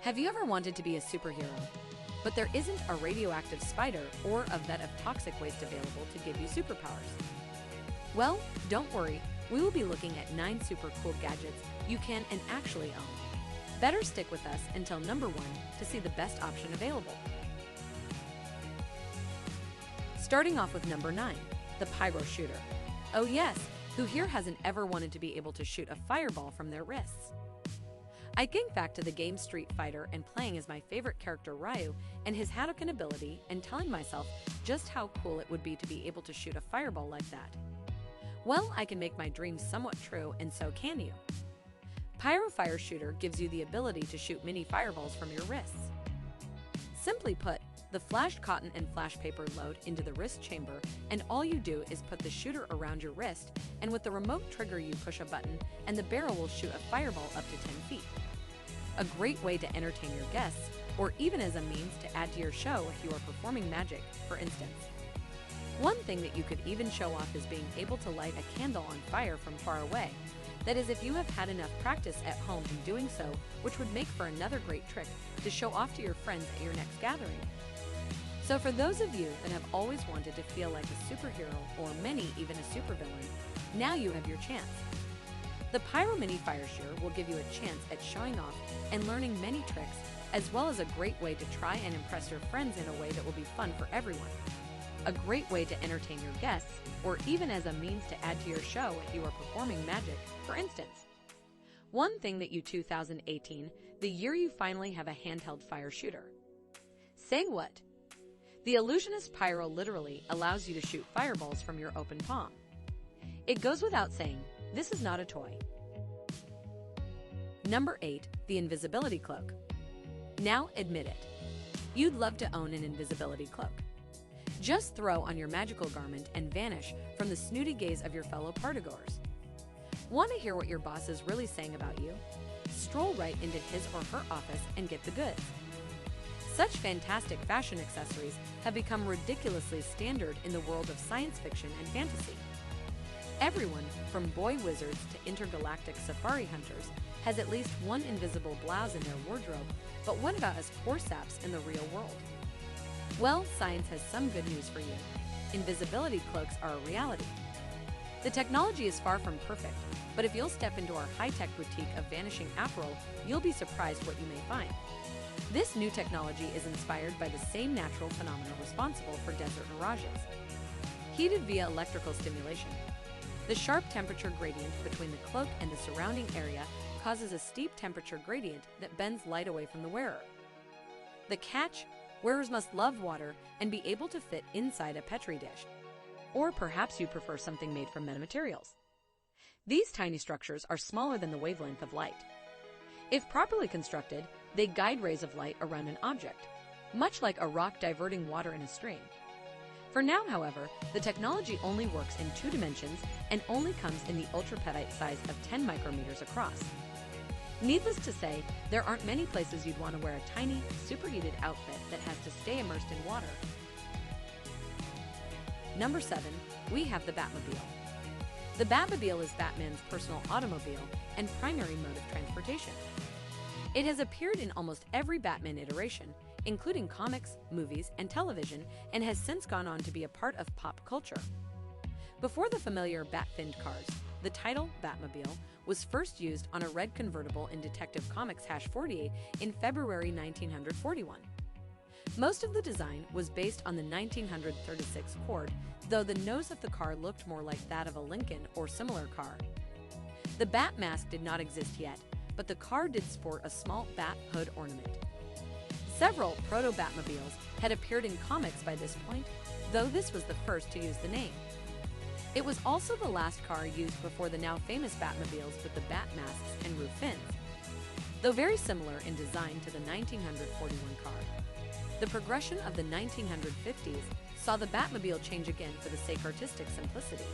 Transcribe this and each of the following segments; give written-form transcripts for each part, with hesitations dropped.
Have you ever wanted to be a superhero, but there isn't a radioactive spider or a vat of toxic waste available to give you superpowers? Well, don't worry, we will be looking at 9 super cool gadgets you can and actually own. Better stick with us until number 1 to see the best option available. Starting off with number 9, the Pyro Shooter. Oh yes, who here hasn't ever wanted to be able to shoot a fireball from their wrists? I think back to the game Street Fighter and playing as my favorite character Ryu and his Hadouken ability and telling myself just how cool it would be to be able to shoot a fireball like that. Well, I can make my dreams somewhat true, and so can you. Pyro Fire Shooter gives you the ability to shoot mini fireballs from your wrists. Simply put, the flashed cotton and flash paper load into the wrist chamber, and all you do is put the shooter around your wrist, and with the remote trigger you push a button, and the barrel will shoot a fireball up to 10 feet. A great way to entertain your guests, or even as a means to add to your show if you are performing magic, for instance. One thing that you could even show off is being able to light a candle on fire from far away. That is, if you have had enough practice at home in doing so, which would make for another great trick to show off to your friends at your next gathering. So for those of you that have always wanted to feel like a superhero, or many even a supervillain, now you have your chance. The Pyro Mini Fire Shooter will give you a chance at showing off and learning many tricks, as well as a great way to try and impress your friends in a way that will be fun for everyone. A great way to entertain your guests, or even as a means to add to your show if you are performing magic, for instance. One thing that you 2018, the year you finally have a handheld fire shooter. Say what? The Illusionist Pyro literally allows you to shoot fireballs from your open palm. It goes without saying, this is not a toy. Number 8, the Invisibility Cloak. Now admit it. You'd love to own an invisibility cloak. Just throw on your magical garment and vanish from the snooty gaze of your fellow partygoers. Want to hear what your boss is really saying about you? Stroll right into his or her office and get the goods. Such fantastic fashion accessories have become ridiculously standard in the world of science fiction and fantasy. Everyone, from boy wizards to intergalactic safari hunters, has at least one invisible blouse in their wardrobe, but what about us poor saps in the real world? Well, science has some good news for you. Invisibility cloaks are a reality. The technology is far from perfect, but if you'll step into our high-tech boutique of vanishing apparel, you'll be surprised what you may find. This new technology is inspired by the same natural phenomena responsible for desert mirages. Heated via electrical stimulation. The sharp temperature gradient between the cloak and the surrounding area causes a steep temperature gradient that bends light away from the wearer. The catch? Wearers must love water and be able to fit inside a Petri dish. Or perhaps you prefer something made from metamaterials. These tiny structures are smaller than the wavelength of light. If properly constructed, they guide rays of light around an object, much like a rock diverting water in a stream. For now, however, the technology only works in 2 dimensions and only comes in the ultrapetite size of 10 micrometers across. Needless to say, there aren't many places you'd want to wear a tiny, superheated outfit that has to stay immersed in water. Number 7, we have the Batmobile. The Batmobile is Batman's personal automobile and primary mode of transportation. It has appeared in almost every Batman iteration, including comics, movies, and television, and has since gone on to be a part of pop culture. Before the familiar bat-finned cars, the title Batmobile was first used on a red convertible in Detective Comics #48 in February 1941. Most of the design was based on the 1936 Ford, though the nose of the car looked more like that of a Lincoln or similar car. The bat mask did not exist yet, but the car did sport a small bat hood ornament. Several proto-Batmobiles had appeared in comics by this point, though this was the first to use the name. It was also the last car used before the now famous Batmobiles with the bat masks and roof fins, though very similar in design to the 1941 car. The progression of the 1950s saw the Batmobile change again for the sake of artistic simplicity.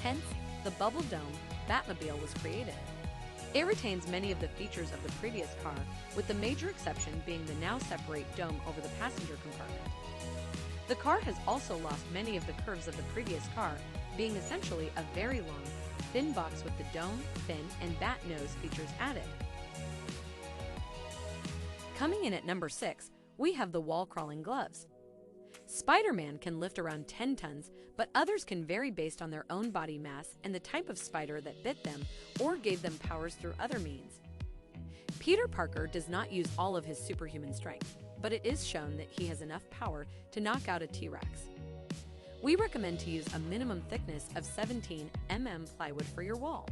Hence, the bubble dome Batmobile was created. It retains many of the features of the previous car, with the major exception being the now separate dome over the passenger compartment. The car has also lost many of the curves of the previous car, being essentially a very long, thin box with the dome, fin, and bat nose features added. Coming in at number 6, we have the wall-crawling gloves. Spider-Man can lift around 10 tons, but others can vary based on their own body mass and the type of spider that bit them or gave them powers through other means. Peter Parker does not use all of his superhuman strength, but it is shown that he has enough power to knock out a T-Rex. We recommend to use a minimum thickness of 17 mm plywood for your wall.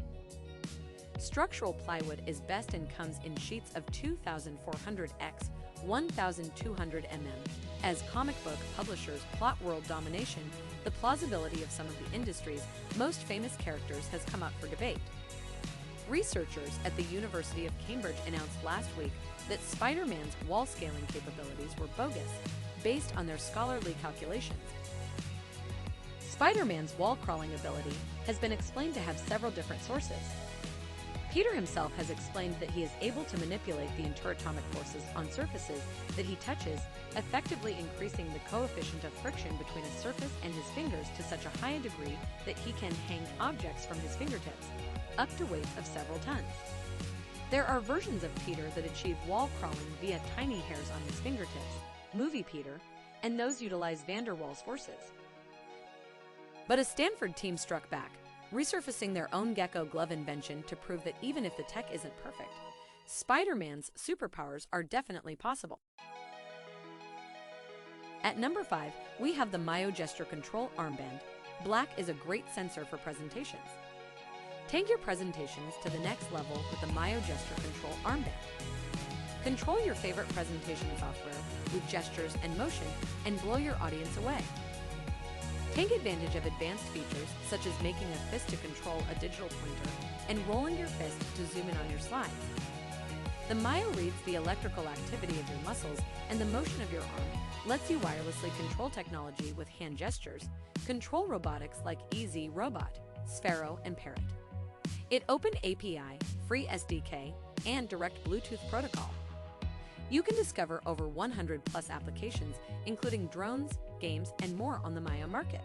Structural plywood is best and comes in sheets of 2,400 x 1,200 mm. As comic book publishers plot world domination, the plausibility of some of the industry's most famous characters has come up for debate. Researchers at the University of Cambridge announced last week that Spider-Man's wall scaling capabilities were bogus, based on their scholarly calculations. Spider-Man's wall-crawling ability has been explained to have several different sources. Peter himself has explained that he is able to manipulate the interatomic forces on surfaces that he touches, effectively increasing the coefficient of friction between a surface and his fingers to such a high degree that he can hang objects from his fingertips, up to weights of several tons. There are versions of Peter that achieve wall crawling via tiny hairs on his fingertips, Movie Peter, and those utilize van der Waals forces. But a Stanford team struck back, resurfacing their own gecko glove invention to prove that even if the tech isn't perfect, Spider-Man's superpowers are definitely possible. At number 5, we have the Myo Gesture Control Armband. Black is a great sensor for presentations. Take your presentations to the next level with the Myo Gesture Control Armband. Control your favorite presentation software with gestures and motion and blow your audience away. Take advantage of advanced features such as making a fist to control a digital pointer and rolling your fist to zoom in on your slides. The Myo reads the electrical activity of your muscles, and the motion of your arm lets you wirelessly control technology with hand gestures, control robotics like EZ Robot, Sphero, and Parrot. It open API, free SDK, and direct Bluetooth protocol. You can discover over 100 plus applications, including drones, games, and more on the Myo market.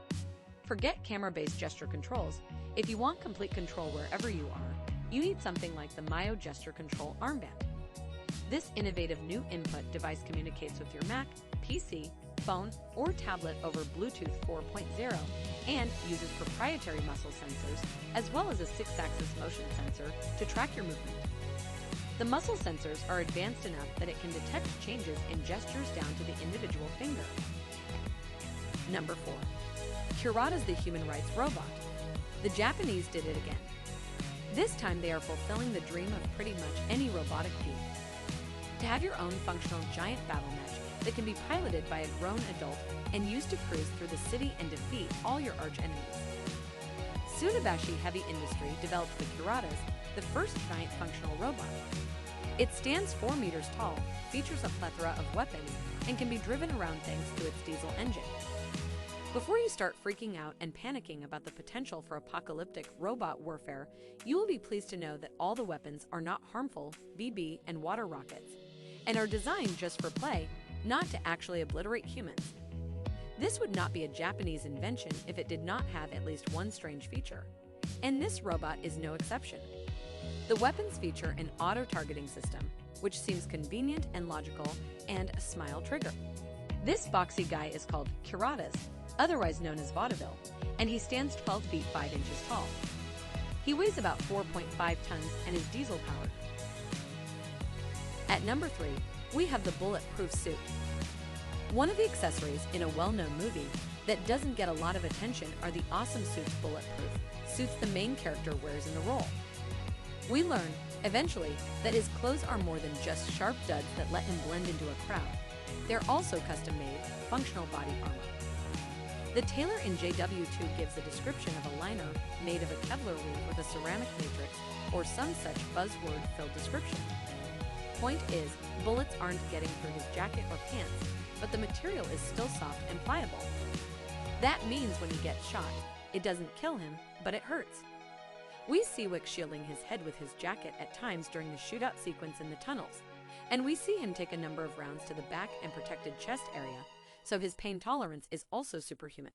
Forget camera-based gesture controls. If you want complete control wherever you are, you need something like the Myo Gesture Control Armband. This innovative new input device communicates with your Mac, PC, phone, or tablet over Bluetooth 4.0 and uses proprietary muscle sensors as well as a 6-axis motion sensor to track your movement. The muscle sensors are advanced enough that it can detect changes in gestures down to the individual finger. Number 4. Kurata's the human rights robot. The Japanese did it again. This time they are fulfilling the dream of pretty much any robotic feat. To have your own functional giant battle match that can be piloted by a grown adult and used to cruise through the city and defeat all your arch enemies. Tsunabashi Heavy Industry developed the Kuratas, the first giant functional robot. It stands 4 meters tall, features a plethora of weapons, and can be driven around thanks to its diesel engine. Before you start freaking out and panicking about the potential for apocalyptic robot warfare, you will be pleased to know that all the weapons are not harmful BB and water rockets, and are designed just for play, not to actually obliterate humans. This would not be a Japanese invention if it did not have at least one strange feature, and this robot is no exception. The weapons feature an auto-targeting system, which seems convenient and logical, and a smile trigger. This boxy guy is called Kuratas, otherwise known as vaudeville, and he stands 12 feet 5 inches tall. He weighs about 4.5 tons and is diesel-powered. At number 3, we have the bulletproof suit. One of the accessories in a well-known movie that doesn't get a lot of attention are the awesome suits bulletproof, suits the main character wears in the role. We learn, eventually, that his clothes are more than just sharp duds that let him blend into a crowd. They're also custom-made, functional body armor. The tailor in JW2 gives a description of a liner made of a Kevlar weave with a ceramic matrix or some such buzzword-filled description. Point is, bullets aren't getting through his jacket or pants, but the material is still soft and pliable. That means when he gets shot, it doesn't kill him, but it hurts. We see Wick shielding his head with his jacket at times during the shootout sequence in the tunnels, and we see him take a number of rounds to the back and protected chest area, so his pain tolerance is also superhuman.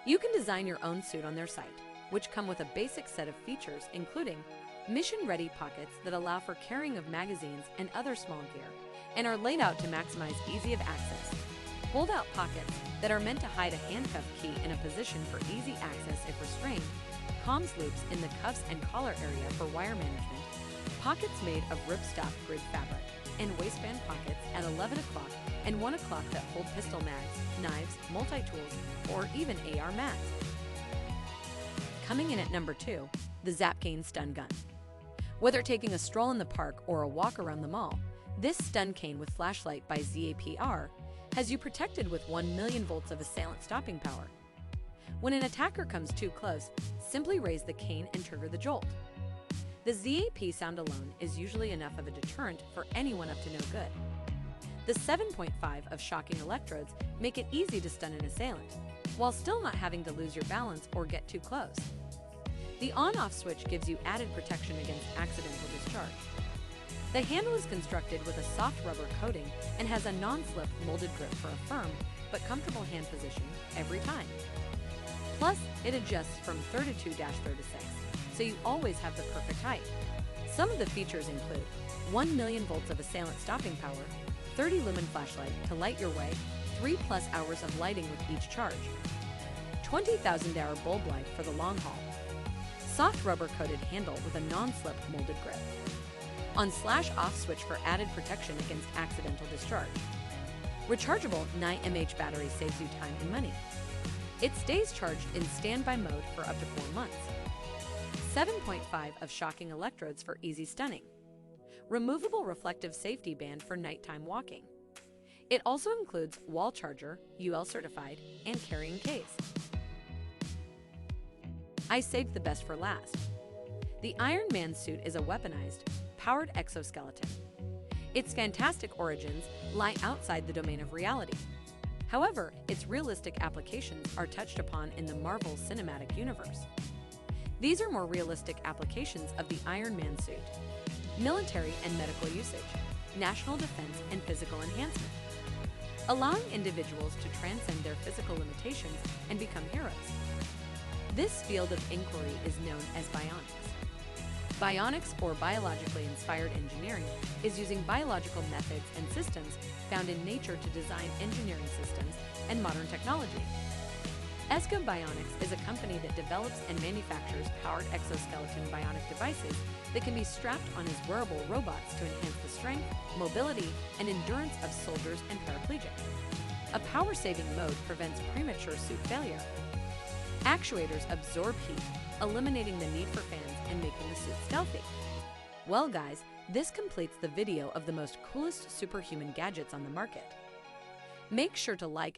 You can design your own suit on their site, which come with a basic set of features including mission-ready pockets that allow for carrying of magazines and other small gear, and are laid out to maximize ease of access. Fold-out pockets that are meant to hide a handcuff key in a position for easy access if restrained, comms loops in the cuffs and collar area for wire management, pockets made of ripstop grid fabric, and waistband pockets at 11 o'clock and 1 o'clock that hold pistol mags, knives, multi-tools, or even AR mats. Coming in at number 2, the Zapcane Stun Gun. Whether taking a stroll in the park or a walk around the mall, this stun cane with flashlight by ZAPR has you protected with 1 million volts of assailant stopping power. When an attacker comes too close, simply raise the cane and trigger the jolt. The ZAP sound alone is usually enough of a deterrent for anyone up to no good. The 7.5 of shocking electrodes make it easy to stun an assailant, while still not having to lose your balance or get too close. The on-off switch gives you added protection against accidental discharge. The handle is constructed with a soft rubber coating and has a non-slip molded grip for a firm but comfortable hand position every time. Plus, it adjusts from 32-36, so you always have the perfect height. Some of the features include 1 million volts of assailant stopping power, 30 lumen flashlight to light your way, 3+ hours of lighting with each charge, 20,000 hour bulb life for the long haul, soft rubber coated handle with a non-slip molded grip, on/off switch for added protection against accidental discharge. Rechargeable 9 mAh battery saves you time and money. It stays charged in standby mode for up to 4 months. 7.5 of shocking electrodes for easy stunning. Removable reflective safety band for nighttime walking. It also includes wall charger, UL certified, and carrying case. I saved the best for last. The Iron Man suit is a weaponized, powered exoskeleton. Its fantastic origins lie outside the domain of reality. However, its realistic applications are touched upon in the Marvel Cinematic Universe. These are more realistic applications of the Iron Man suit: military and medical usage, national defense, and physical enhancement, allowing individuals to transcend their physical limitations and become heroes. This field of inquiry is known as bionics. Bionics, or biologically inspired engineering, is using biological methods and systems found in nature to design engineering systems and modern technology. ESCA Bionics is a company that develops and manufactures powered exoskeleton bionic devices that can be strapped on as wearable robots to enhance the strength, mobility, and endurance of soldiers and paraplegics. A power-saving mode prevents premature suit failure. Actuators absorb heat, eliminating the need for fans and making the suit stealthy. Well guys, this completes the video of the most coolest superhuman gadgets on the market. Make sure to like